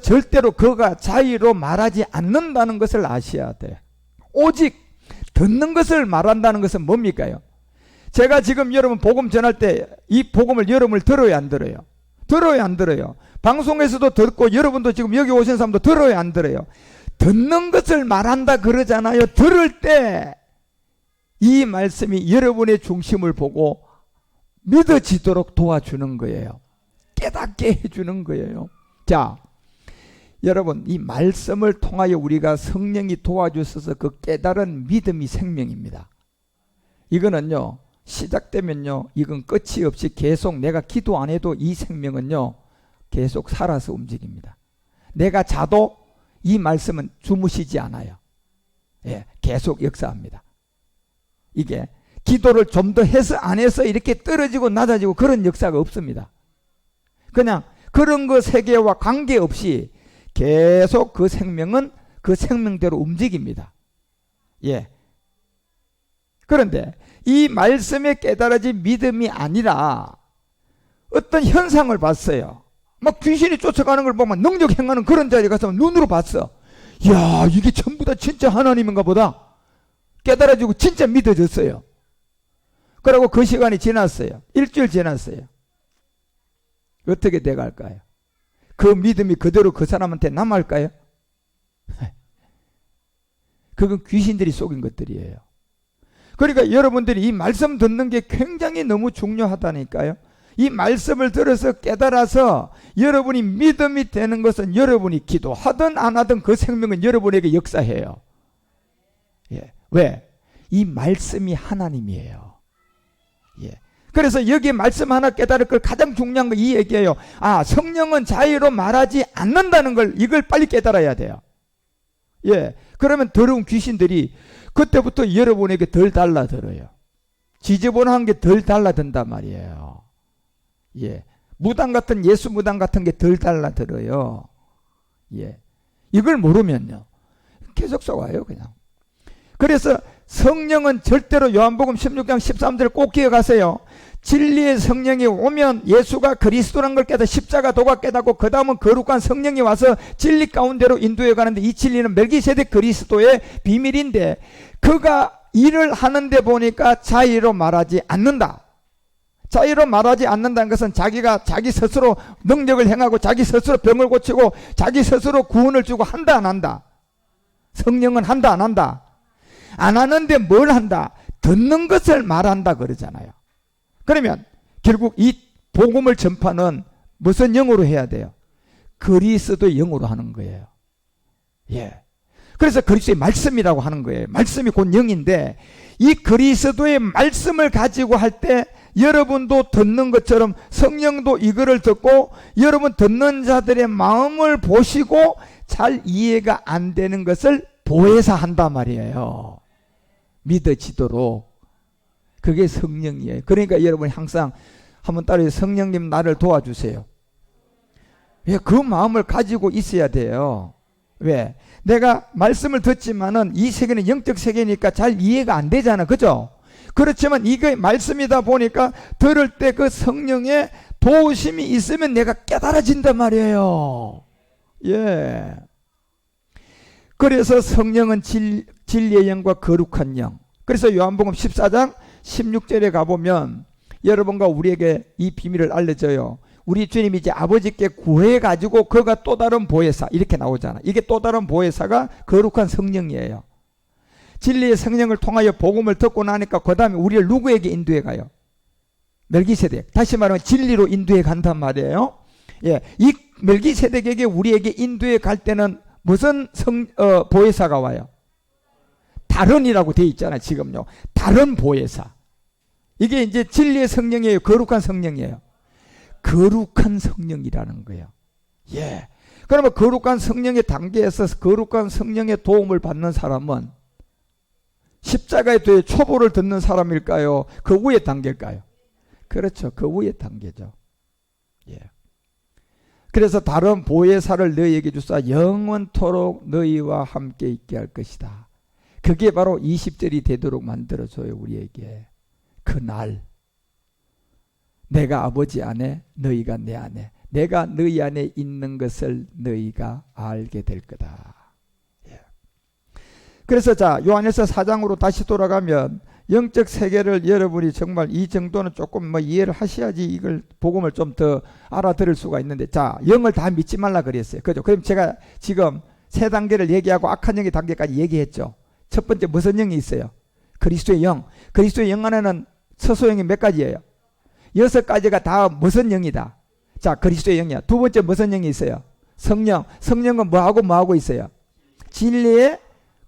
절대로 그가 자의로 말하지 않는다는 것을 아셔야 돼. 오직 듣는 것을 말한다는 것은 뭡니까요? 제가 지금 여러분 복음 전할 때 이 복음을 여러분을 들어야 안 들어요? 들어야 안 들어요? 방송에서도 듣고 여러분도 지금 여기 오신 사람도 들어야 안 들어요? 듣는 것을 말한다 그러잖아요. 들을 때 이 말씀이 여러분의 중심을 보고 믿어지도록 도와주는 거예요. 깨닫게 해주는 거예요. 자, 여러분, 이 말씀을 통하여 우리가 성령이 도와주셔서 그 깨달은 믿음이 생명입니다. 이거는요, 시작되면요, 이건 끝이 없이 계속 내가 기도 안 해도 이 생명은요, 계속 살아서 움직입니다. 내가 자도 이 말씀은 주무시지 않아요. 예, 계속 역사합니다. 이게 기도를 좀 더 해서 안 해서 이렇게 떨어지고 낮아지고 그런 역사가 없습니다. 그냥 그런 거 세계와 관계없이 계속 그 생명은 그 생명대로 움직입니다. 예. 그런데 이 말씀에 깨달아진 믿음이 아니라 어떤 현상을 봤어요. 막 귀신이 쫓아가는 걸 보면 능력 행하는 그런 자리에 가서 눈으로 봤어. 야, 이게 전부 다 진짜 하나님인가 보다. 깨달아지고 진짜 믿어졌어요. 그리고 그 시간이 지났어요. 일주일 지났어요. 어떻게 돼갈까요? 그 믿음이 그대로 그 사람한테 남을까요? 그건 귀신들이 속인 것들이에요. 그러니까 여러분들이 이 말씀 듣는 게 굉장히 너무 중요하다니까요. 이 말씀을 들어서 깨달아서 여러분이 믿음이 되는 것은 여러분이 기도하든 안 하든 그 생명은 여러분에게 역사해요. 예. 왜? 이 말씀이 하나님이에요. 예. 그래서 여기 말씀 하나 깨달을 걸 가장 중요한 거 이 얘기예요. 아, 성령은 자의로 말하지 않는다는 걸, 이걸 빨리 깨달아야 돼요. 예. 그러면 더러운 귀신들이 그때부터 여러분에게 덜 달라들어요. 지저분한 게 덜 달라든단 말이에요. 예. 무당 같은, 예수 무당 같은 게 덜 달라들어요. 예. 이걸 모르면요, 계속 속아요, 그냥. 그래서 성령은 절대로 요한복음 16장 13절을 꼭 기억하세요. 진리의 성령이 오면 예수가 그리스도란 걸 깨닫고 십자가 도가 깨닫고 그 다음은 거룩한 성령이 와서 진리 가운데로 인도해 가는데, 이 진리는 멜기세덱 그리스도의 비밀인데 그가 일을 하는데 보니까 자의로 말하지 않는다. 자의로 말하지 않는다는 것은 자기가 자기 스스로 능력을 행하고 자기 스스로 병을 고치고 자기 스스로 구원을 주고 한다 안 한다? 성령은 한다 안 한다? 안 하는데 뭘 한다? 듣는 것을 말한다 그러잖아요. 그러면 결국 이 복음을 전파는 무슨 영어로 해야 돼요? 그리스도의 영어로 하는 거예요. 예. 그래서 그리스도의 말씀이라고 하는 거예요. 말씀이 곧 영인데 이 그리스도의 말씀을 가지고 할 때 여러분도 듣는 것처럼 성령도 이거를 듣고 여러분 듣는 자들의 마음을 보시고 잘 이해가 안 되는 것을 보혜사 한단 말이에요. 믿어지도록. 그게 성령이에요. 그러니까 여러분이 항상 한번 따라해, 성령님 나를 도와주세요. 왜? 그 마음을 가지고 있어야 돼요. 왜? 내가 말씀을 듣지만은 이 세계는 영적 세계니까 잘 이해가 안 되잖아. 그죠? 그렇지만 이게 말씀이다 보니까 들을 때 그 성령의 도우심이 있으면 내가 깨달아진단 말이에요. 예. 그래서 성령은 진리의 영과 거룩한 영. 그래서 요한복음 14장 16절에 가보면 여러분과 우리에게 이 비밀을 알려줘요. 우리 주님이 이제 아버지께 구해가지고 그가 또 다른 보혜사, 이렇게 나오잖아. 이게 또 다른 보혜사가 거룩한 성령이에요. 진리의 성령을 통하여 복음을 듣고 나니까 그 다음에 우리를 누구에게 인도해 가요? 멜기세덱. 다시 말하면 진리로 인도해 간단 말이에요. 예, 이 멜기세덱에게 우리에게 인도해 갈 때는 무슨 보혜사가 와요? 다른이라고 되어 있잖아요. 지금요. 다른 보혜사. 이게 이제 진리의 성령이에요? 거룩한 성령이에요? 거룩한 성령이라는 거예요. 예. 그러면 거룩한 성령의 단계에서 거룩한 성령의 도움을 받는 사람은 십자가에 대해 초보를 듣는 사람일까요? 그 위의 단계일까요? 그렇죠. 그 위의 단계죠. 예. 그래서 다른 보혜사를 너희에게 주사 영원토록 너희와 함께 있게 할 것이다. 그게 바로 20절이 되도록 만들어줘요. 우리에게. 그날 내가 아버지 안에 너희가 내 안에 내가 너희 안에 있는 것을 너희가 알게 될 거다. 예. 그래서 자, 요한일서 4장으로 다시 돌아가면 영적 세계를 여러분이 정말 이 정도는 조금 뭐 이해를 하셔야지 이걸 복음을 좀 더 알아들을 수가 있는데, 자, 영을 다 믿지 말라 그랬어요. 그죠? 그럼 제가 지금 세 단계를 얘기하고 악한 영의 단계까지 얘기했죠. 첫 번째 무슨 영이 있어요? 그리스도의 영. 그리스도의 영 안에는 서소영이 몇 가지예요? 6가지가 다 무슨 영이다? 자, 그리스도의 영이야. 두 번째 무슨 영이 있어요? 성령. 성령은 뭐하고 있어요? 진리의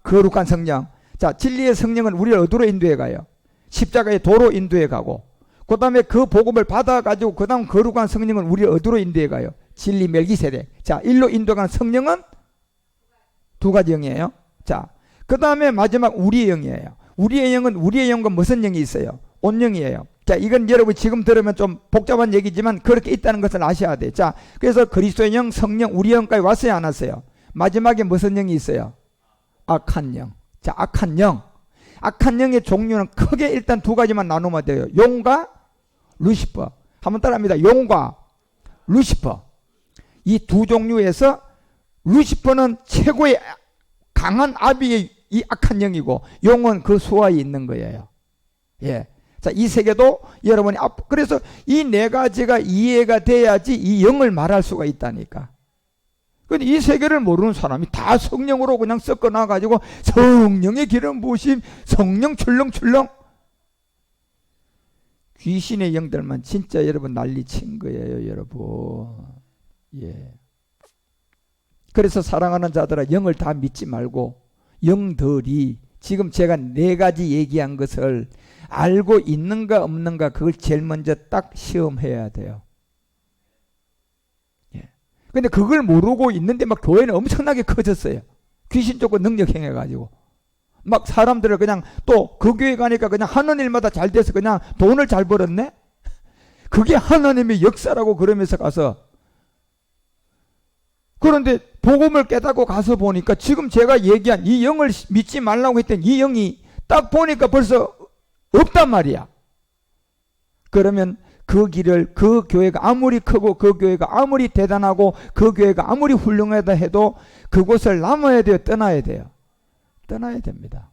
거룩한 성령. 자, 진리의 성령은 우리를 어디로 인도해 가요? 십자가의 도로 인도해 가고, 그 다음에 그 복음을 받아가지고 그 다음 거룩한 성령은 우리를 어디로 인도해 가요? 진리 멜기세덱. 자, 일로 인도가는 성령은 두 가지 영이에요. 자, 그 다음에 마지막 우리의 영이에요. 우리의 영은 우리의 영과 무슨 영이 있어요? 온영이에요. 자, 이건 여러분 지금 들으면 좀 복잡한 얘기지만 그렇게 있다는 것을 아셔야 돼요. 자, 그래서 그리스도의 영, 성령, 우리 영까지 왔어요, 안 왔어요? 마지막에 무슨 영이 있어요? 악한 영. 자, 악한 영. 악한 영의 종류는 크게 일단 두 가지만 나누면 돼요. 용과 루시퍼. 한번 따라합니다. 용과 루시퍼. 이 두 종류에서 루시퍼는 최고의 강한 아비의 이 악한 영이고, 용은 그 수하에 있는 거예요. 예. 자, 이 세계도 여러분이 그래서 이 네 가지가 이해가 돼야지 이 영을 말할 수가 있다니까. 근데 이 세계를 모르는 사람이 다 성령으로 그냥 섞어 놔가지고 성령의 기름 부으심, 성령 출렁출렁. 귀신의 영들만 진짜 여러분 난리 친 거예요, 여러분. 예. 그래서 사랑하는 자들아, 영을 다 믿지 말고 영들이 지금 제가 네 가지 얘기한 것을 알고 있는가 없는가, 그걸 제일 먼저 딱 시험해야 돼요. 근데 그걸 모르고 있는데 막 교회는 엄청나게 커졌어요. 귀신 쫓고 능력 행해가지고 막 사람들을 그냥 또 그 교회 가니까 그냥 하는 일마다 잘 돼서 그냥 돈을 잘 벌었네. 그게 하나님의 역사라고 그러면서 가서, 그런데 복음을 깨닫고 가서 보니까 지금 제가 얘기한 이 영을 믿지 말라고 했던 이 영이 딱 보니까 벌써 없단 말이야. 그러면 그 길을, 그 교회가 아무리 크고 그 교회가 아무리 대단하고 그 교회가 아무리 훌륭하다 해도 그곳을 남아야 돼요, 떠나야 돼요? 떠나야 됩니다.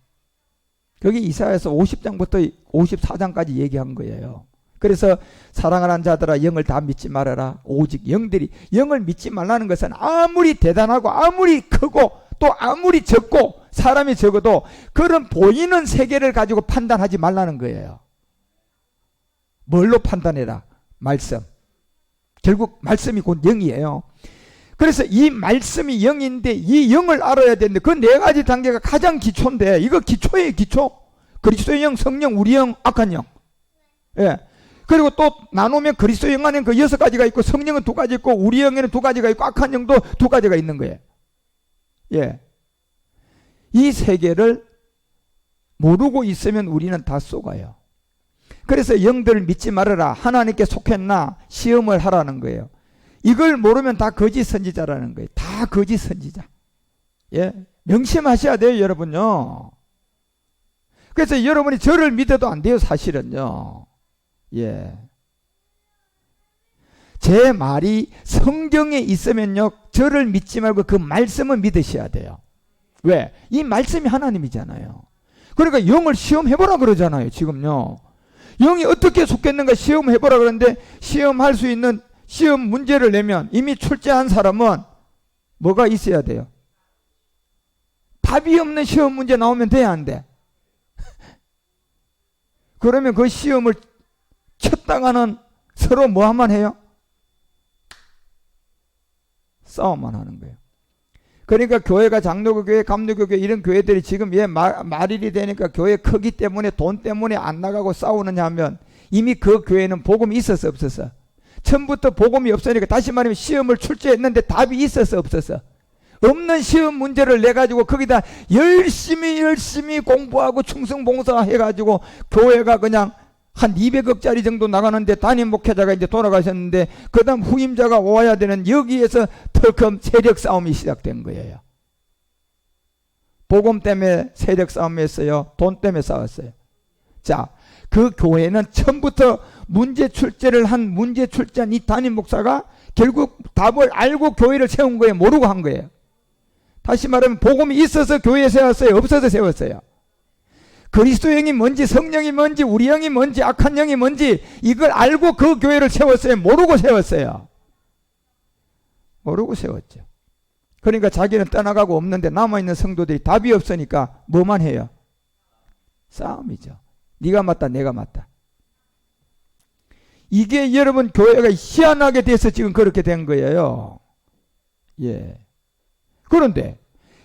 여기 이사야서 50장부터 54장까지 얘기한 거예요. 그래서 사랑하는 자들아, 영을 다 믿지 말아라. 오직 영들이, 영을 믿지 말라는 것은 아무리 대단하고 아무리 크고 또 아무리 적고 사람이 적어도 그런 보이는 세계를 가지고 판단하지 말라는 거예요. 뭘로 판단해라? 말씀. 결국 말씀이 곧 영이에요. 그래서 이 말씀이 영인데 이 영을 알아야 되는데 그 네 가지 단계가 가장 기초인데, 이거 기초예요, 기초. 그리스도의 영, 성령, 우리 영, 악한 영. 예. 그리고 또 나누면 그리스도의 영 안에는 그 6가지가 있고, 성령은 2가지 있고, 우리 영에는 2가지가 있고, 악한 영도 2가지가 있는 거예요. 예. 이 세계를 모르고 있으면 우리는 다 속아요. 그래서 영들을 믿지 말아라. 하나님께 속했나 시험을 하라는 거예요. 이걸 모르면 다 거짓 선지자라는 거예요. 다 거짓 선지자. 예, 명심하셔야 돼요, 여러분요. 그래서 여러분이 저를 믿어도 안 돼요, 사실은요. 예. 제 말이 성경에 있으면요, 저를 믿지 말고 그 말씀을 믿으셔야 돼요. 왜? 이 말씀이 하나님이잖아요. 그러니까 영을 시험해보라 그러잖아요, 지금요. 영이 어떻게 속겠는가 시험해보라 그러는데, 시험할 수 있는 시험 문제를 내면 이미 출제한 사람은 뭐가 있어야 돼요? 답이 없는 시험 문제 나오면 돼야 안 돼? 그러면 그 시험을 쳤다가는 서로 뭐 하면 해요? 싸움만 하는 거예요. 그러니까 교회가 장로교 교회, 감리교 교회 이런 교회들이 지금 왜 말일이 되니까 교회 크기 때문에 돈 때문에 안 나가고 싸우느냐 하면, 이미 그 교회는 복음이 있었어, 없었어? 처음부터 복음이 없으니까, 다시 말하면 시험을 출제했는데 답이 있었어, 없었어? 없는 시험 문제를 내가지고 거기다 열심히 공부하고 충성봉사 해가지고 교회가 그냥 한 200억짜리 정도 나가는데 담임 목회자가 이제 돌아가셨는데 그 다음 후임자가 와야 되는, 여기에서 덜컥 세력 싸움이 시작된 거예요. 복음 때문에 세력 싸움이 했어요? 돈 때문에 싸웠어요? 자, 그 교회는 처음부터 문제 출제를 한 이 담임 목사가 결국 답을 알고 교회를 세운 거예요? 모르고 한 거예요? 다시 말하면 복음이 있어서 교회에 세웠어요? 없어서 세웠어요? 그리스도 영이 뭔지, 성령이 뭔지, 우리 영이 뭔지, 악한 영이 뭔지 이걸 알고 그 교회를 세웠어요? 모르고 세웠어요? 모르고 세웠죠. 그러니까 자기는 떠나가고 없는데 남아있는 성도들이 답이 없으니까 뭐만 해요? 싸움이죠. 네가 맞다, 내가 맞다. 이게 여러분 교회가 희한하게 돼서 지금 그렇게 된 거예요. 예. 그런데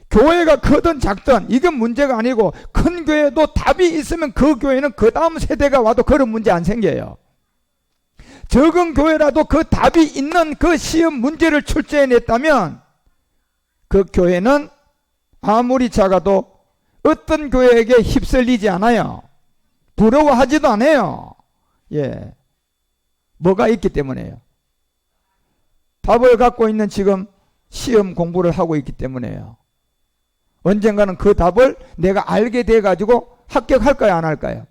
교회가 크든 작든 이건 문제가 아니고, 큰 교회도 답이 있으면 그 교회는 그 다음 세대가 와도 그런 문제 안 생겨요. 적은 교회라도 그 답이 있는 그 시험 문제를 출제해냈다면 그 교회는 아무리 작아도 어떤 교회에게 휩쓸리지 않아요. 부러워하지도 않아요. 예. 뭐가 있기 때문에요? 답을 갖고 있는 지금 시험 공부를 하고 있기 때문에요. 언젠가는 그 답을 내가 알게 돼 가지고 합격할까요, 안 할까요?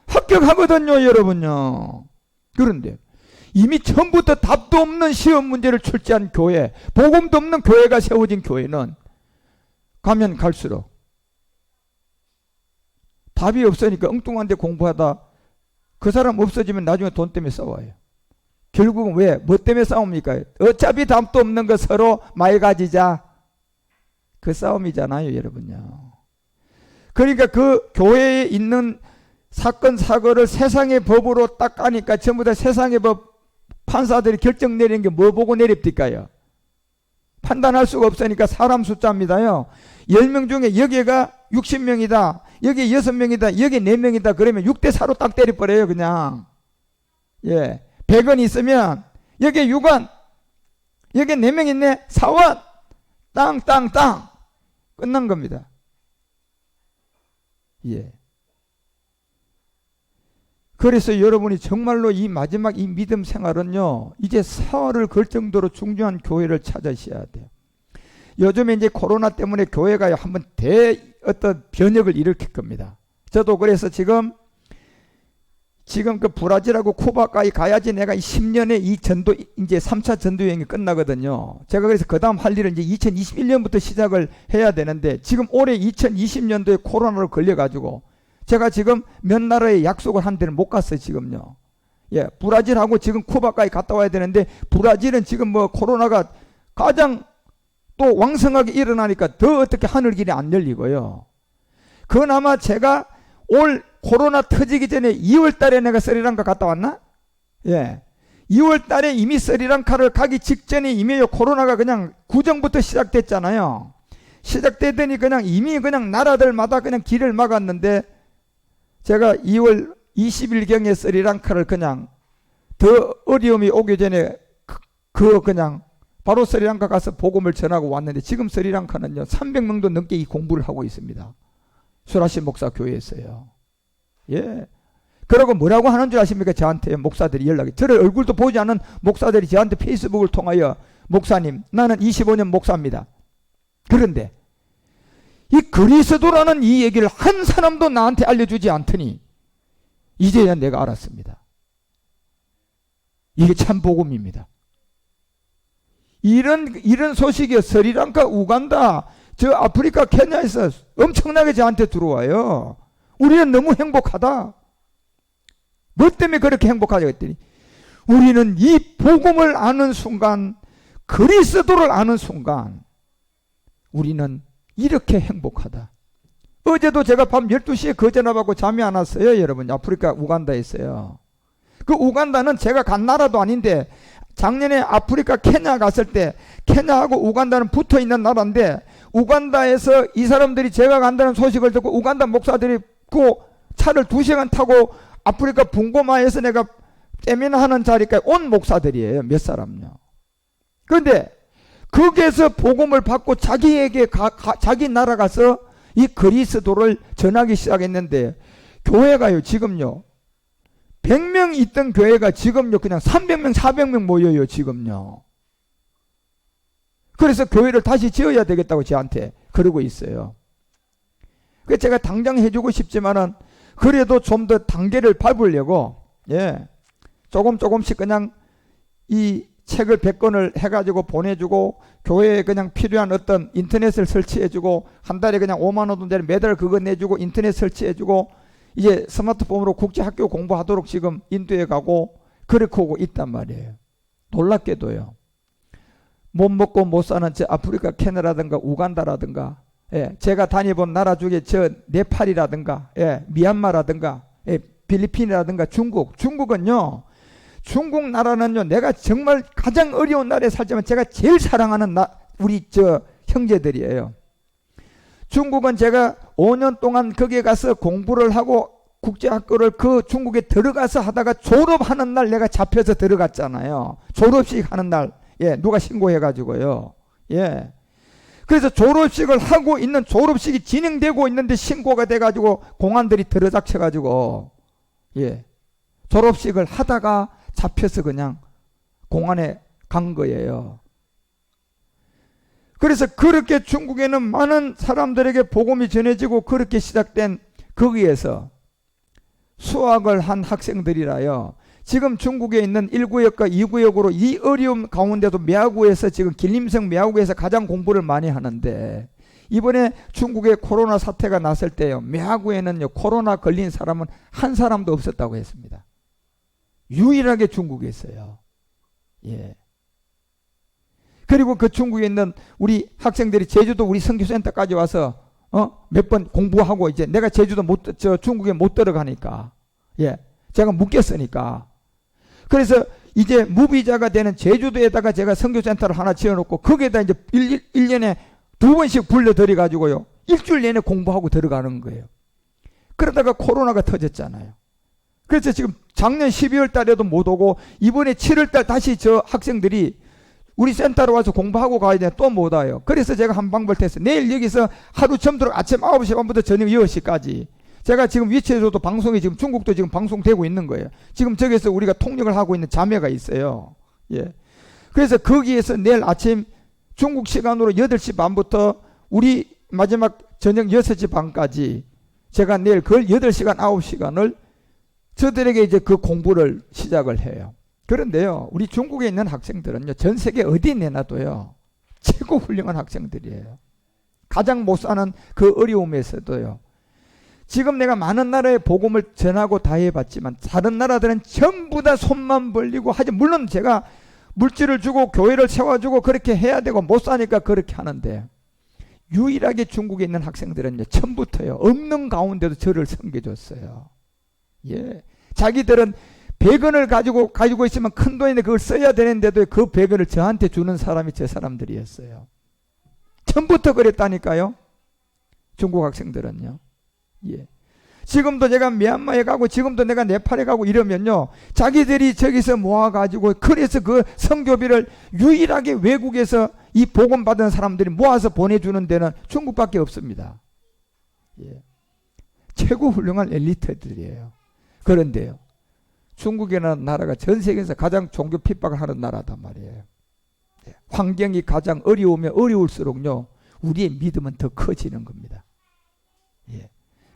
합격하거든요, 여러분요. 그런데 이미 처음부터 답도 없는 시험 문제를 출제한 교회, 복음도 없는 교회가 세워진 교회는 가면 갈수록 답이 없으니까 엉뚱한 데 공부하다 그 사람 없어지면 나중에 돈 때문에 싸워요. 결국은 왜? 뭐 때문에 싸웁니까? 어차피 답도 없는 거 서로 말 가지자. 그 싸움이잖아요, 여러분요. 그러니까 그 교회에 있는 사건 사고를 세상의 법으로 딱 까니까 전부 다 세상의 법 판사들이 결정 내리는 게 뭐 보고 내립니까요? 판단할 수가 없으니까 사람 숫자입니다요. 10명 중에 여기가 60명이다, 여기 6명이다, 여기 4명이다 그러면 6대4로 딱 때려버려요, 그냥. 예. 100원 있으면 여기 6원, 여기 4명 있네, 4원, 땅 끝난 겁니다. 예. 그래서 여러분이 정말로 이 마지막 이 믿음 생활은요, 이제 사활을 걸 정도로 중요한 교회를 찾으셔야 돼요. 요즘에 이제 코로나 때문에 교회가 한번 어떤 변혁을 일으킬 겁니다. 저도 그래서 지금 그 브라질하고 쿠바까지 가야지 내가 10년에 이 전도, 이제 3차 전도 여행이 끝나거든요. 제가 그래서 그 다음 할 일은 이제 2021년부터 시작을 해야 되는데, 지금 올해 2020년도에 코로나로 걸려가지고 제가 지금 몇 나라에 약속을 한 데는 못 갔어요, 지금요. 예, 브라질하고 지금 쿠바까지 갔다 와야 되는데, 브라질은 지금 뭐 코로나가 가장 또 왕성하게 일어나니까 더 어떻게 하늘길이 안 열리고요. 그나마 제가 올 코로나 터지기 전에 2월 달에 내가 스리랑카 갔다 왔나? 예. 2월 달에 이미 스리랑카를 가기 직전에 이미 코로나가 그냥 구정부터 시작됐잖아요. 시작되더니 그냥 이미 그냥 나라들마다 그냥 길을 막았는데, 제가 2월 20일경에 스리랑카를 그냥 더 어려움이 오기 전에 그냥 바로 스리랑카 가서 복음을 전하고 왔는데, 지금 스리랑카는요 300명도 넘게 이 공부를 하고 있습니다. 수라신 목사 교회에서요. 예. 그러고 뭐라고 하는 줄 아십니까? 저한테 목사들이 연락이, 저를 얼굴도 보지 않은 목사들이 저한테 페이스북을 통하여, 목사님, 나는 25년 목사입니다. 그런데 이 그리스도라는 이 얘기를 한 사람도 나한테 알려주지 않더니 이제야 내가 알았습니다. 이게 참 복음입니다. 이런 소식이 스리랑카, 우간다, 저 아프리카, 케냐에서 엄청나게 저한테 들어와요. 우리는 너무 행복하다. 뭐 때문에 그렇게 행복하냐 했더니, 우리는 이 복음을 아는 순간, 그리스도를 아는 순간 우리는 이렇게 행복하다. 어제도 제가 밤 12시에 그 전화 받고 잠이 안 왔어요, 여러분. 아프리카 우간다에 있어요. 그 우간다는 제가 간 나라도 아닌데, 작년에 아프리카 케냐 갔을 때 케냐하고 우간다는 붙어 있는 나라인데, 우간다에서 이 사람들이 제가 간다는 소식을 듣고 우간다 목사들이 그 차를 2시간 타고 아프리카 붕고마에서 내가 세미나하는 자리까지 온 목사들이에요. 몇 사람요. 그런데 거기에서 복음을 받고 자기에게 자기 나라 가서 이 그리스도를 전하기 시작했는데, 교회가요 지금요 100명 있던 교회가 지금요 그냥 300명 400명 모여요, 지금요. 그래서 교회를 다시 지어야 되겠다고 저한테 그러고 있어요. 그래서 제가 당장 해주고 싶지만은 그래도 좀 더 단계를 밟으려고, 예, 조금씩 그냥 이 책을 100권을 해가지고 보내주고 교회에 그냥 필요한 어떤 인터넷을 설치해주고 한 달에 그냥 5만 원짜리 매달 그거 내주고 인터넷 설치해주고 이제 스마트폰으로 국제학교 공부하도록 지금 인도에 가고 그렇게 오고 있단 말이에요. 놀랍게도요. 못 먹고 못 사는 저 아프리카 케냐라든가 우간다라든가 제가 다녀본 나라 중에 저 네팔이라든가 미얀마라든가 필리핀이라든가 중국은요. 중국 나라는요. 내가 정말 가장 어려운 나라에 살지만 제가 제일 사랑하는 우리 저 형제들이에요. 중국은 제가 5년 동안 거기에 가서 공부를 하고 국제학교를 그 중국에 들어가서 하다가 졸업하는 날 내가 잡혀서 들어갔잖아요. 졸업식 하는 날 누가 신고해가지고요. 그래서 졸업식을 하고 있는 졸업식이 진행되고 있는데 신고가 돼가지고 공안들이 들어닥쳐가지고 졸업식을 하다가 잡혀서 그냥 공안에 간 거예요. 그래서 그렇게 중국에는 많은 사람들에게 복음이 전해지고 그렇게 시작된 거기에서 수학을 한 학생들이라요. 지금 중국에 있는 1구역과 2구역으로 이 어려움 가운데도 미야구에서 지금 길림성 미야구에서 가장 공부를 많이 하는데 이번에 중국에 코로나 사태가 났을 때요. 미야구에는요. 코로나 걸린 사람은 한 사람도 없었다고 했습니다. 유일하게 중국에 있어요. 그리고 그 중국에 있는 우리 학생들이 제주도 우리 선교센터까지 와서 몇 번 공부하고 이제 내가 제주도 중국에 못 들어가니까 제가 묶였으니까 그래서 이제 무비자가 되는 제주도에다가 제가 선교센터를 하나 지어놓고 거기에다 이제 1년에 2번씩 불러들여 가지고요 일주일 내내 공부하고 들어가는 거예요. 그러다가 코로나가 터졌잖아요. 그래서 지금 작년 12월 달에도 못 오고 이번에 7월 달 다시 저 학생들이 우리 센터로 와서 공부하고 가야 돼. 또 못 와요. 그래서 제가 한 방법을 했어요. 내일 여기서 하루 점도록 아침 9시 반부터 저녁 6시까지 제가 지금 위치에서도 방송이 지금 중국도 지금 방송되고 있는 거예요. 지금 저기서 우리가 통역을 하고 있는 자매가 있어요. 그래서 거기에서 내일 아침 중국 시간으로 8시 반부터 우리 마지막 저녁 6시 반까지 제가 내일 그 8시간 9시간을 저들에게 이제 그 공부를 시작을 해요. 그런데요, 우리 중국에 있는 학생들은요, 전 세계 어디 내놔도요, 최고 훌륭한 학생들이에요. 가장 못 사는 그 어려움에서도요. 지금 내가 많은 나라에 복음을 전하고 다 해봤지만, 다른 나라들은 전부 다 손만 벌리고 하지, 물론 제가 물질을 주고 교회를 세워주고 그렇게 해야 되고 못 사니까 그렇게 하는데, 유일하게 중국에 있는 학생들은요, 처음부터요, 없는 가운데도 저를 섬겨줬어요. 자기들은 100원을 가지고 있으면 큰 돈인데 그걸 써야 되는데도 그 100원을 저한테 주는 사람이 저 사람들이었어요. 처음부터 그랬다니까요. 중국 학생들은요. 지금도 제가 미얀마에 가고 지금도 내가 네팔에 가고 이러면요. 자기들이 저기서 모아가지고 그래서 그 선교비를 유일하게 외국에서 이 복음 받은 사람들이 모아서 보내주는 데는 중국밖에 없습니다. 최고 훌륭한 엘리트들이에요. 그런데요. 중국이라는 나라가 전 세계에서 가장 종교 핍박을 하는 나라단 말이에요. 환경이 가장 어려우면 어려울수록요. 우리의 믿음은 더 커지는 겁니다.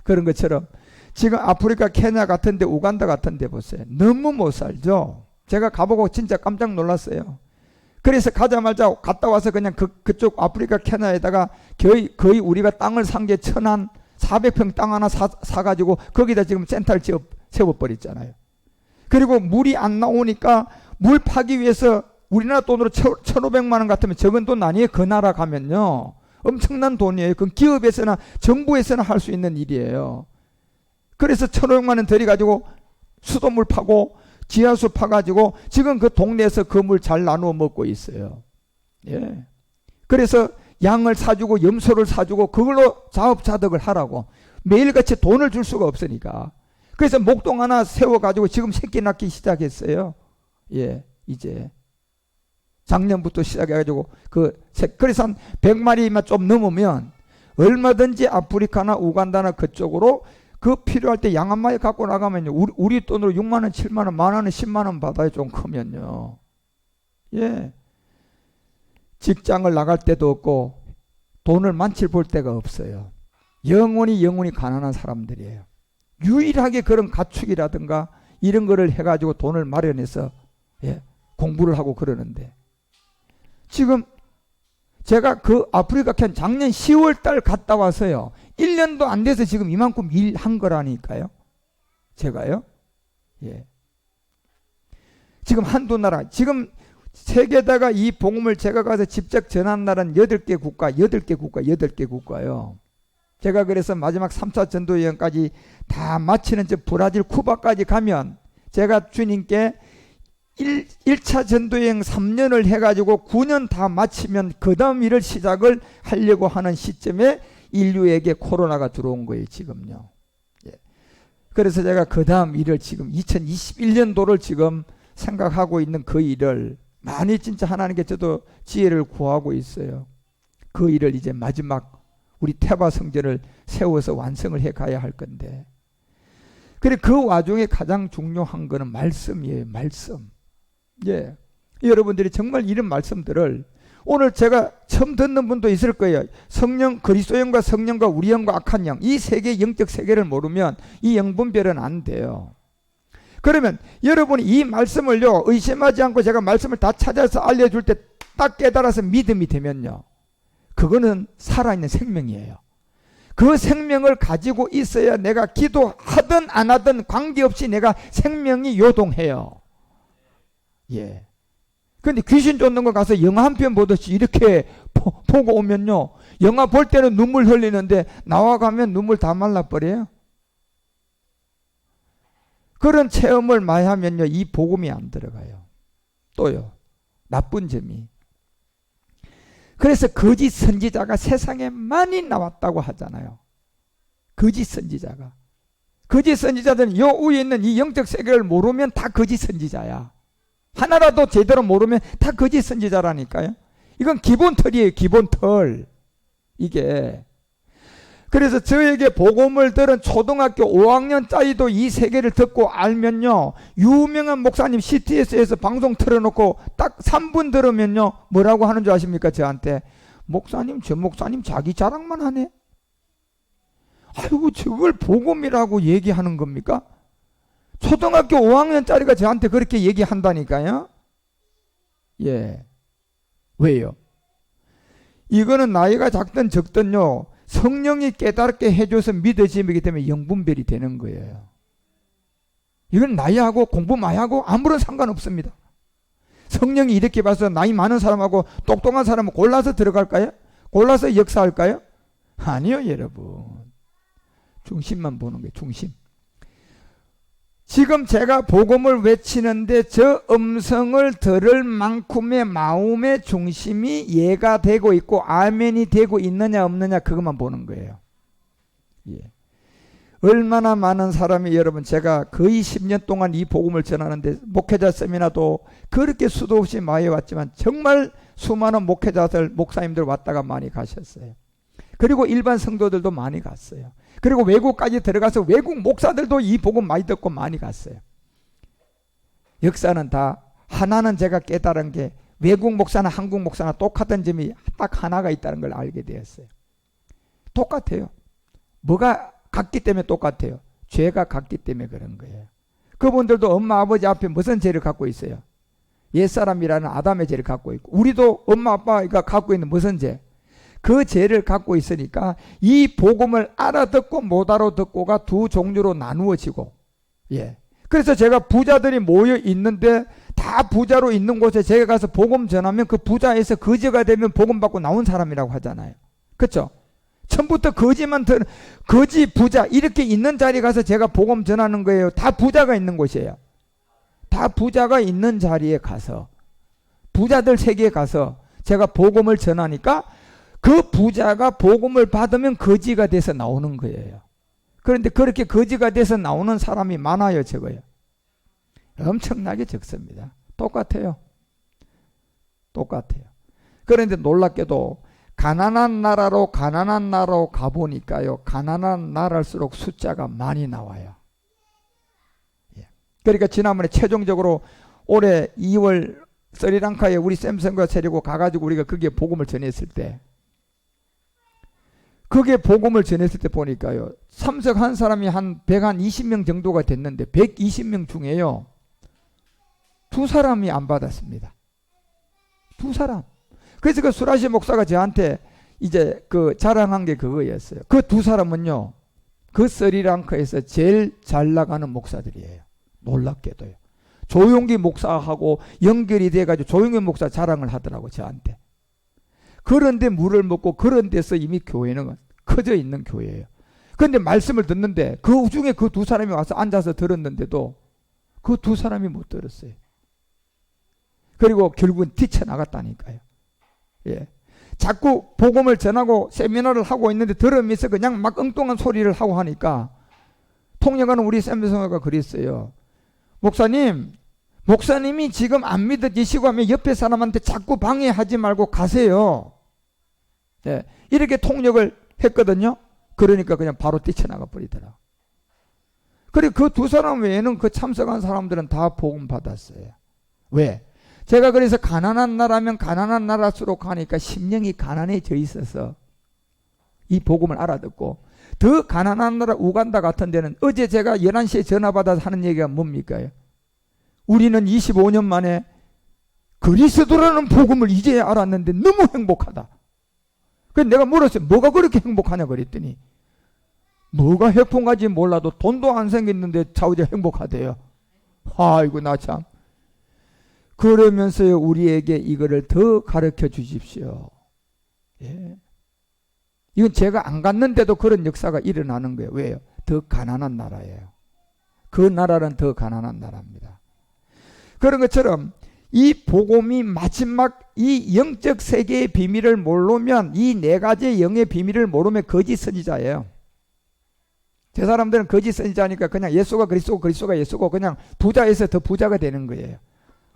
그런 것처럼 지금 아프리카 케냐 같은 데 우간다 같은 데 보세요. 너무 못 살죠. 제가 가보고 진짜 깜짝 놀랐어요. 그래서 가자마자 갔다 와서 그냥 그쪽 아프리카 케냐에다가 거의 우리가 땅을 산 게 400평 땅 하나 사가지고 거기다 지금 센터를 세워버렸잖아요. 그리고 물이 안 나오니까 물 파기 위해서 우리나라 돈으로 1,500만 원 같으면 적은 돈 아니에요. 그 나라 가면요. 엄청난 돈이에요. 그건 기업에서나 정부에서나 할 수 있는 일이에요. 그래서 1,500만 원 들여가지고 수돗물 파고 지하수 파가지고 지금 그 동네에서 그 물 잘 나누어 먹고 있어요. 그래서 양을 사주고 염소를 사주고 그걸로 자업자득을 하라고. 매일같이 돈을 줄 수가 없으니까. 그래서 목동 하나 세워가지고 지금 새끼 낳기 시작했어요. 이제 작년부터 시작해가지고 그래서 한 100마리만 좀 넘으면 얼마든지 아프리카나 우간다나 그쪽으로 그 필요할 때 양 한 마리 갖고 나가면요. 우리 돈으로 6만 원, 7만 원, 만 원에 10만 원 받아요. 좀 크면요. 직장을 나갈 때도 없고 돈을 만칠 볼 데가 없어요. 영원히 가난한 사람들이에요. 유일하게 그런 가축이라든가 이런 거를 해가지고 돈을 마련해서 공부를 하고 그러는데 지금 제가 그 아프리카 캔 작년 10월 달 갔다 와서요 1년도 안 돼서 지금 이만큼 일한 거라니까요. 제가요. 예. 지금 한두 나라, 지금 세계에다가 이 복음을 제가 가서 직접 전한 나라는 8개 국가요. 제가 그래서 마지막 3차 전도 여행까지 다 마치는 저 브라질 쿠바까지 가면 제가 주님께 1차 전도여행 3년을 해가지고 9년 다 마치면 그 다음 일을 시작을 하려고 하는 시점에 인류에게 코로나가 들어온 거예요. 지금요. 예. 그래서 제가 그 다음 일을 지금 2021년도를 지금 생각하고 있는 그 일을 많이 진짜 하나님께 저도 지혜를 구하고 있어요. 그 일을 이제 마지막 우리 태바 성전을 세워서 완성을 해 가야 할 건데 그래 그 와중에 가장 중요한 거는 말씀이에요. 말씀. 예, 여러분들이 정말 이런 말씀들을 오늘 제가 처음 듣는 분도 있을 거예요. 성령, 그리스도 영과 성령과 우리 영과 악한 영, 이 세 개 영적 세계를 모르면 이 영분별은 안 돼요. 그러면 여러분이 이 말씀을요 의심하지 않고 제가 말씀을 다 찾아서 알려줄 때 딱 깨달아서 믿음이 되면요 그거는 살아있는 생명이에요. 그 생명을 가지고 있어야 내가 기도하든 안 하든 관계없이 내가 생명이 요동해요. 예. 근데 귀신 쫓는 거 가서 영화 한 편 보듯이 이렇게 보고 오면요 영화 볼 때는 눈물 흘리는데 나와가면 눈물 다 말라버려요. 그런 체험을 많이 하면요 이 복음이 안 들어가요. 또요 나쁜 점이 그래서 거짓 선지자가 세상에 많이 나왔다고 하잖아요. 거짓 선지자가. 거짓 선지자들은 요 위에 있는 이 영적 세계를 모르면 다 거짓 선지자야. 하나라도 제대로 모르면 다 거짓 선지자라니까요. 이건 기본털이에요. 기본털. 이게. 그래서 저에게 복음을 들은 초등학교 5학년짜리도 이 세계를 듣고 알면요 유명한 목사님 CTS에서 방송 틀어놓고 딱 3분 들으면요 뭐라고 하는 줄 아십니까? 저한테 목사님 저 목사님 자기 자랑만 하네. 아이고 저걸 복음이라고 얘기하는 겁니까? 초등학교 5학년짜리가 저한테 그렇게 얘기한다니까요. 예. 왜요? 이거는 나이가 작든 적든요 성령이 깨닫게 해줘서 믿어지기 때문에 영분별이 되는 거예요. 이건 나이하고 공부 많이 하고 아무런 상관없습니다. 성령이 이렇게 봐서 나이 많은 사람하고 똑똑한 사람은 골라서 들어갈까요? 골라서 역사할까요? 아니요 여러분. 중심만 보는 거예요. 중심. 지금 제가 복음을 외치는데 저 음성을 들을 만큼의 마음의 중심이 예가 되고 있고 아멘이 되고 있느냐 없느냐 그것만 보는 거예요. 예. 얼마나 많은 사람이 여러분 제가 거의 10년 동안 이 복음을 전하는데 목회자 세미나도 그렇게 수도 없이 많이 왔지만 정말 수많은 목회자들 목사님들 왔다가 많이 가셨어요. 그리고 일반 성도들도 많이 갔어요. 그리고 외국까지 들어가서 외국 목사들도 이 복음 많이 듣고 많이 갔어요. 역사는 다 하나는 제가 깨달은 게 외국 목사나 한국 목사나 똑같은 점이 딱 하나가 있다는 걸 알게 되었어요. 똑같아요. 뭐가 같기 때문에 똑같아요. 죄가 같기 때문에 그런 거예요. 그분들도 엄마 아버지 앞에 무슨 죄를 갖고 있어요? 옛사람이라는 아담의 죄를 갖고 있고 우리도 엄마 아빠가 갖고 있는 무슨 죄? 그 죄를 갖고 있으니까 이 복음을 알아듣고 못 알아듣고가 두 종류로 나누어지고 예. 그래서 제가 부자들이 모여 있는데 다 부자로 있는 곳에 제가 가서 복음 전하면 그 부자에서 거지가 되면 복음 받고 나온 사람이라고 하잖아요. 그렇죠? 처음부터 거지만 거지 부자 이렇게 있는 자리에 가서 제가 복음 전하는 거예요. 다 부자가 있는 곳이에요. 다 부자가 있는 자리에 가서 부자들 세계에 가서 제가 복음을 전하니까 그 부자가 복음을 받으면 거지가 돼서 나오는 거예요. 그런데 그렇게 거지가 돼서 나오는 사람이 많아요, 적어요? 엄청나게 적습니다. 똑같아요. 똑같아요. 그런데 놀랍게도 가난한 나라로 가보니까요. 가난한 나라일수록 숫자가 많이 나와요. 예. 그러니까 지난번에 최종적으로 올해 2월 스리랑카에 우리 샘성과 세리고 가가지고 우리가 거기에 복음을 전했을 때 그게 복음을 전했을 때 보니까요. 참석한 사람이 한 120명 정도가 됐는데 120명 중에요. 두 사람이 안 받았습니다. 두 사람. 그래서 그 수라시 목사가 저한테 이제 그 자랑한 게 그거였어요. 그 두 사람은요, 그 스리랑카에서 제일 잘 나가는 목사들이에요. 놀랍게도요. 조용기 목사하고 연결이 돼가지고 조용기 목사 자랑을 하더라고, 저한테. 그런데 물을 먹고 그런 데서 이미 교회는 커져 있는 교회예요. 그런데 말씀을 듣는데 그 중에 그 두 사람이 와서 앉아서 들었는데도 그 두 사람이 못 들었어요. 그리고 결국은 뛰쳐나갔다니까요. 예. 자꾸 복음을 전하고 세미나를 하고 있는데 들으면서 그냥 막 엉뚱한 소리를 하고 하니까 통역하는 우리 샘성아가 그랬어요. 목사님이 지금 안 믿어지시고 하면 옆에 사람한테 자꾸 방해하지 말고 가세요. 예. 이렇게 통역을 했거든요. 그러니까 그냥 바로 뛰쳐나가 버리더라. 그리고 그 두 사람 외에는 그 참석한 사람들은 다 복음 받았어요. 왜? 제가 그래서 가난한 나라면 가난한 나라수록 하니까 심령이 가난해져 있어서 이 복음을 알아듣고, 더 가난한 나라 우간다 같은 데는 어제 제가 11시에 전화 받아서 하는 얘기가 뭡니까? 우리는 25년 만에 그리스도라는 복음을 이제야 알았는데 너무 행복하다. 그래서 내가 물었어요. 뭐가 그렇게 행복하냐 그랬더니 뭐가 해풍가지 몰라도 돈도 안 생겼는데 자우제 행복하대요. 아이고 나 참. 그러면서요, 우리에게 이거를 더 가르쳐 주십시오. 예. 이건 제가 안 갔는데도 그런 역사가 일어나는 거예요. 왜요? 더 가난한 나라예요. 그 나라는 더 가난한 나라입니다. 그런 것처럼 이 복음이 마지막 이 영적 세계의 비밀을 모르면, 이 네 가지의 영의 비밀을 모르면 거짓 선지자예요. 저 사람들은 거짓 선지자니까 그냥 예수가 그리스도고 그리스도가 예수고 그냥 부자에서 더 부자가 되는 거예요.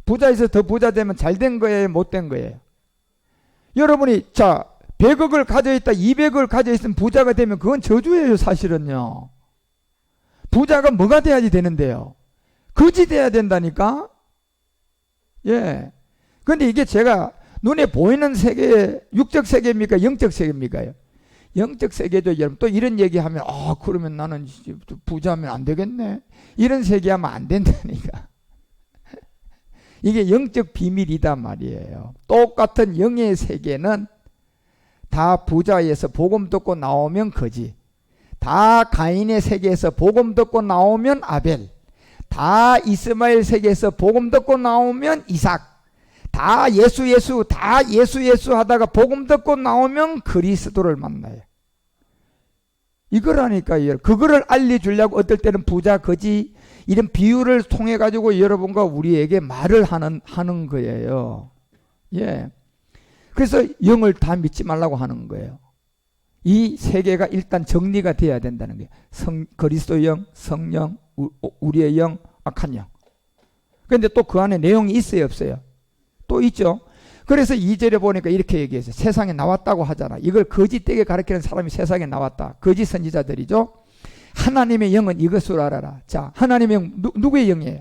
부자에서 더 부자 되면 잘 된 거예요, 못 된 거예요? 여러분이 100억을 가져있다 200억을 가져있으면 부자가 되면 그건 저주예요. 사실은요. 부자가 뭐가 돼야지 되는데요? 거지 돼야 된다니까. 예. 근데 이게 제가 눈에 보이는 세계, 육적 세계입니까? 영적 세계입니까? 영적 세계죠. 여러분 또 이런 얘기하면 그러면 나는 부자면 안 되겠네. 이런 세계하면 안 된다니까. 이게 영적 비밀이다 말이에요. 똑같은 영의 세계는 다 부자에서 복음 듣고 나오면 거지, 다 가인의 세계에서 복음 듣고 나오면 아벨, 다 이스마엘 세계에서 복음 듣고 나오면 이삭, 다 예수 하다가 복음 듣고 나오면 그리스도를 만나요. 이거라니까요. 그거를 알려주려고 어떨 때는 부자, 거지 이런 비유를 통해 가지고 여러분과 우리에게 말을 하는 거예요. 예. 그래서 영을 다 믿지 말라고 하는 거예요. 이 세계가 일단 정리가 돼야 된다는 거예요. 그리스도 영, 성령, 우리의 영, 악한 영. 그런데 또 그 안에 내용이 있어요, 없어요? 또 있죠. 그래서 2절에 보니까 이렇게 얘기했어요. 세상에 나왔다고 하잖아. 이걸 거짓되게 가르치는 사람이 세상에 나왔다. 거짓 선지자들이죠. 하나님의 영은 이것으로 알아라. 자, 하나님의 영, 누구의 영이에요?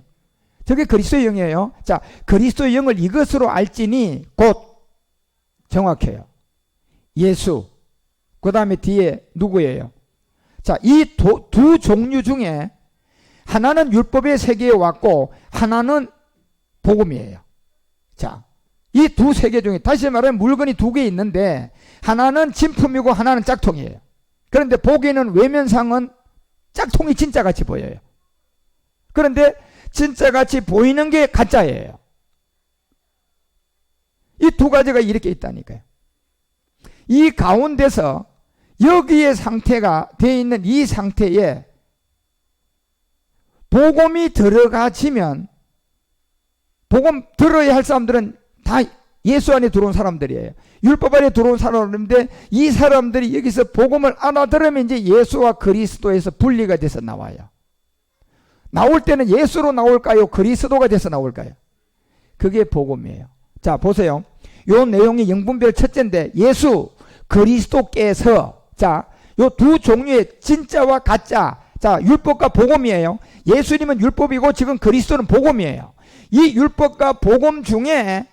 저게 그리스도의 영이에요. 자, 그리스도의 영을 이것으로 알지니 곧 정확해요. 예수. 그 다음에 뒤에 누구예요? 자, 이 두 종류 중에 하나는 율법의 세계에 왔고 하나는 복음이에요. 자, 이 두 세계 중에 다시 말하면 물건이 두 개 있는데 하나는 진품이고 하나는 짝퉁이에요. 그런데 보기에는 외면상은 짝퉁이 진짜같이 보여요. 그런데 진짜같이 보이는 게 가짜예요. 이 두 가지가 이렇게 있다니까요. 이 가운데서 여기에 상태가 되어 있는 이 상태에 복음이 들어가지면, 복음 들어야 할 사람들은 다 예수 안에 들어온 사람들이에요. 율법 안에 들어온 사람인데 이 사람들이 여기서 복음을 알아들으면 이제 예수와 그리스도에서 분리가 돼서 나와요. 나올 때는 예수로 나올까요? 그리스도가 돼서 나올까요? 그게 복음이에요. 자, 보세요. 요 내용이 영분별 첫째인데 예수, 그리스도께서, 자, 요 두 종류의 진짜와 가짜, 자, 율법과 복음이에요. 예수님은 율법이고 지금 그리스도는 복음이에요. 이 율법과 복음 중에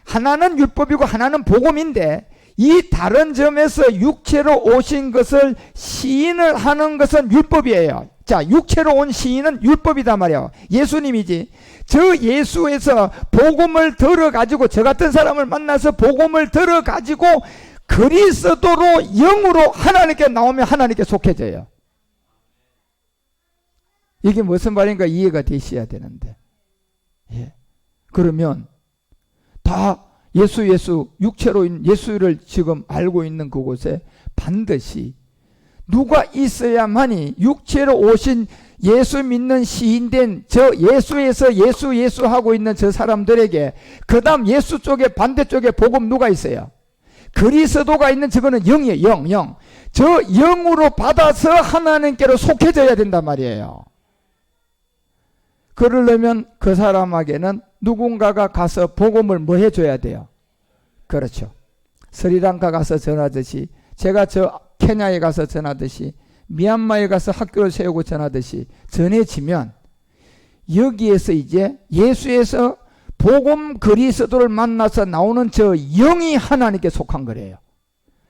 하나는 율법이고 하나는 복음인데 이 다른 점에서 육체로 오신 것을 시인을 하는 것은 율법이에요. 자, 육체로 온 시인은 율법이다 말이야. 예수님이지. 저 예수에서 복음을 들어가지고, 저 같은 사람을 만나서 복음을 들어가지고 그리스도로 영으로 하나님께 나오면 하나님께 속해져요. 이게 무슨 말인가 이해가 되셔야 되는데, 예. 그러면 다 예수 육체로 있는 예수를 지금 알고 있는 그곳에 반드시 누가 있어야만이 육체로 오신 예수 믿는 시인된 저 예수에서 예수 하고 있는 저 사람들에게 그 다음 예수 쪽에 반대쪽에 복음 누가 있어요? 그리스도가 있는 저거는 영이에요. 영. 저 영으로 받아서 하나님께로 속해져야 된단 말이에요. 그러려면 그 사람에게는 누군가가 가서 복음을 뭐 해줘야 돼요? 그렇죠. 스리랑카 가서 전하듯이, 제가 저 케냐에 가서 전하듯이, 미얀마에 가서 학교를 세우고 전하듯이 전해지면 여기에서 이제 예수에서 복음 그리스도를 만나서 나오는 저 영이 하나님께 속한 거래요.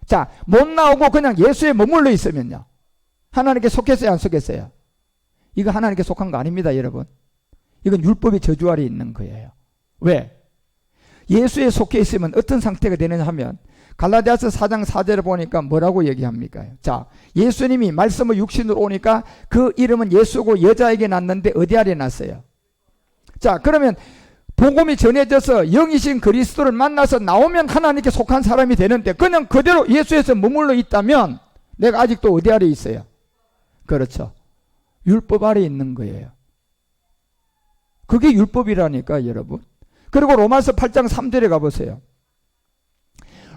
자, 못 나오고 그냥 예수에 머물러 있으면요, 하나님께 속했어요, 안 속했어요? 이거 하나님께 속한 거 아닙니다, 여러분. 이건 율법의 저주 아래 있는 거예요. 왜? 예수에 속해 있으면 어떤 상태가 되느냐 하면 갈라디아서 4장 4절을 보니까 뭐라고 얘기합니까? 자, 예수님이 말씀을 육신으로 오니까 그 이름은 예수고 여자에게 낳는데 어디 아래 낳았어요? 자, 그러면 복음이 전해져서 영이신 그리스도를 만나서 나오면 하나님께 속한 사람이 되는데 그냥 그대로 예수에서 머물러 있다면 내가 아직도 어디 아래 있어요? 그렇죠. 율법 아래 있는 거예요. 그게 율법이라니까, 여러분. 그리고 로마서 8장 3절에 가보세요.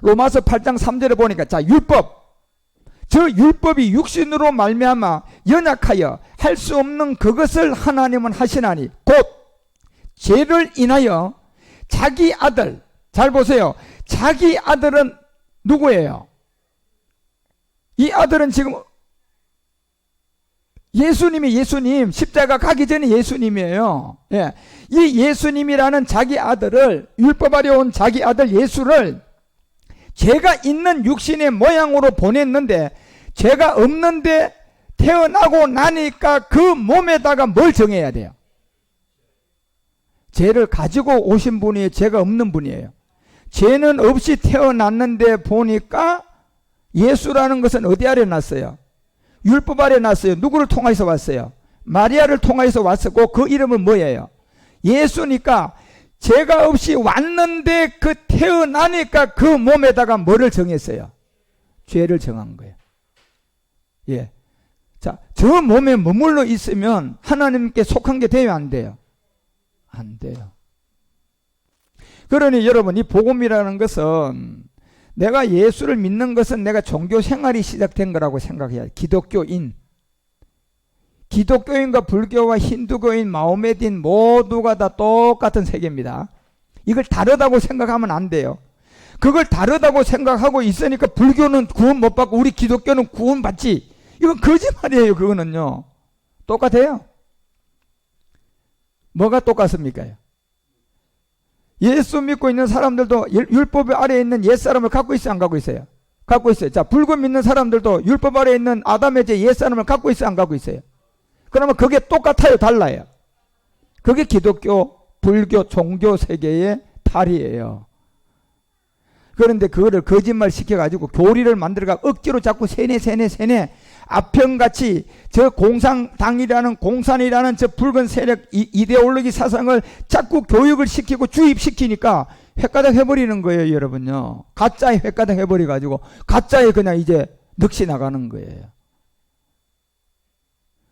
로마서 8장 3절에 보니까, 자, 율법. 저 율법이 육신으로 말미암아 연약하여 할 수 없는 그것을 하나님은 하시나니 곧 죄를 인하여 자기 아들, 잘 보세요. 자기 아들은 누구예요? 이 아들은 지금 예수님, 십자가 가기 전에 예수님이에요. 예. 이 예수님이라는 자기 아들을, 율법 아래 온 자기 아들 예수를 죄가 있는 육신의 모양으로 보냈는데, 죄가 없는데 태어나고 나니까 그 몸에다가 뭘 정해야 돼요? 죄를 가지고 오신 분이 죄가 없는 분이에요. 죄는 없이 태어났는데 보니까 예수라는 것은 어디 아래 났어요? 율법 아래 났어요. 누구를 통해서 왔어요? 마리아를 통해서 왔었고 그 이름은 뭐예요? 예수니까 죄가 없이 왔는데 그 태어나니까 그 몸에다가 뭐를 정했어요? 죄를 정한 거예요. 예. 자, 저 몸에 머물러 있으면 하나님께 속한 게 돼요, 안 돼요? 안 돼요. 그러니 여러분, 이 복음이라는 것은, 내가 예수를 믿는 것은 내가 종교 생활이 시작된 거라고 생각해야 돼. 기독교인과 불교와 힌두교인, 마호메딘 모두가 다 똑같은 세계입니다. 이걸 다르다고 생각하면 안 돼요. 그걸 다르다고 생각하고 있으니까 불교는 구원 못 받고 우리 기독교는 구원 받지. 이건 거짓말이에요. 그거는요. 똑같아요. 뭐가 똑같습니까? 예수 믿고 있는 사람들도 율법 아래에 있는 옛사람을 갖고 있어요, 안 갖고 있어요? 갖고 있어요. 자, 불교 믿는 사람들도 율법 아래에 있는 아담의 제 옛사람을 갖고 있어요, 안 갖고 있어요? 그러면 그게 똑같아요, 달라요? 그게 기독교, 불교, 종교 세계의 탈이에요. 그런데 그거를 거짓말 시켜가지고 교리를 만들어가 억지로 자꾸 세뇌 아편같이 저 공산당이라는 공산이라는 저 붉은 세력 이데올로기 사상을 자꾸 교육을 시키고 주입시키니까 획가닥 해버리는 거예요, 여러분요. 가짜에 획가닥 해버려가지고 가짜에 그냥 이제 넋이 나가는 거예요.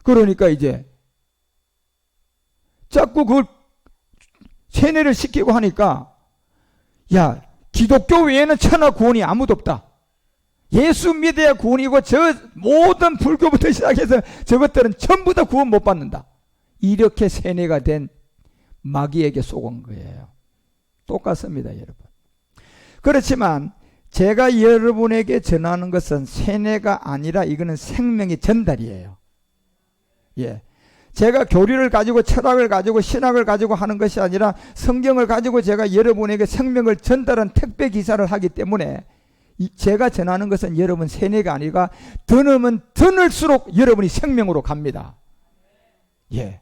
그러니까 이제 자꾸 그걸 세뇌를 시키고 하니까, 야, 기독교 외에는 천하 구원이 아무도 없다. 예수 믿어야 구원이고 저 모든 불교부터 시작해서 저것들은 전부 다 구원 못 받는다. 이렇게 세뇌가 된 마귀에게 속은 거예요. 똑같습니다, 여러분. 그렇지만 제가 여러분에게 전하는 것은 세뇌가 아니라 이거는 생명의 전달이에요. 예. 제가 교리를 가지고 철학을 가지고 신학을 가지고 하는 것이 아니라 성경을 가지고 제가 여러분에게 생명을 전달한 택배 기사를 하기 때문에 제가 전하는 것은 여러분 세뇌가 아니라 더 넣으면 더 넣을수록 여러분이 생명으로 갑니다. 예.